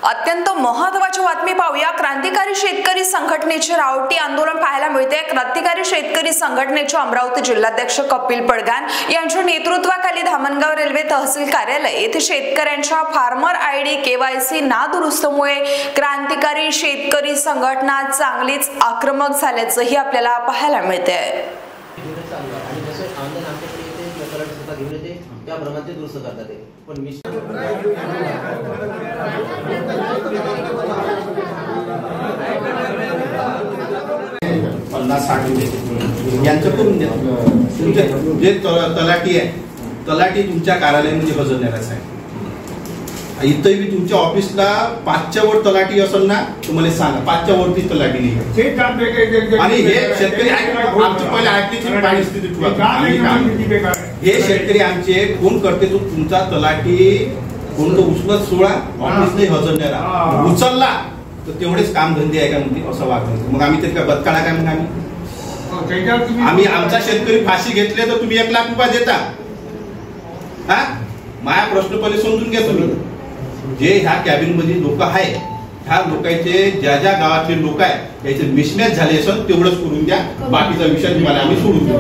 अत्यंत महत्त्वाची बातमी पाहूया। क्रांतिकारी शेतकरी संघटनेचे रावटी आंदोलन पाहायला मिळते। क्रांतिकारी शेतकरी संघटनेचे अमरावती जिल्हाध्यक्ष कपिल पडगान यांच्या नेतृत्वाखाली धामणगाव रेल्वे तहसील कार्यालय येथे शेतकऱ्यांच्या फार्मर आयडी केवायसी नादुरुस्तीमुळे क्रांतिकारी शेतकरी संघटना चांगलीच आक्रमक झाल्याचंही आपल्याला पाहायला मिळते। त्याप्रमाणे दुरुस्त करतात पण यांचं करून द्या। जे तलाठी आहे, तलाठी तुमच्या कार्यालयामध्ये हजर राहायचं आहे। इथं मी तुमच्या ऑफिसला 5च्या वर तलाठी असेल ना, तुम्हाला सांगा 5च्या वरती तलाठी नाही। आणि हे शेतकरी आमची पहिले ऐकलीची परिस्थिती हे शेतकरी आमचे फोन करते तो तुमचा तलाठी कोण तो उचलत सोळा ऑफिसला हजर नाही राहा, उचलला तर तेवढेच काम धंदे आहे का म्हणते असं वागणं। मग आम्ही त्यात बदकाळा काय मग आम्ही आमचा शेतकरी फाशी घेतले तर तुम्ही 1 लाख रुपये देता। हा माझा प्रश्न पहिले समजून घ्या तुम्ही। जे ह्या कॅबिन मध्ये लोक आहे ह्या लोकांचे ज्या ज्या गावातले लोक आहे त्याचे मिसमॅच झाले असेल तेवढंच करून द्या, बाकीचा विषय तुम्हाला आम्ही सोडून देऊ।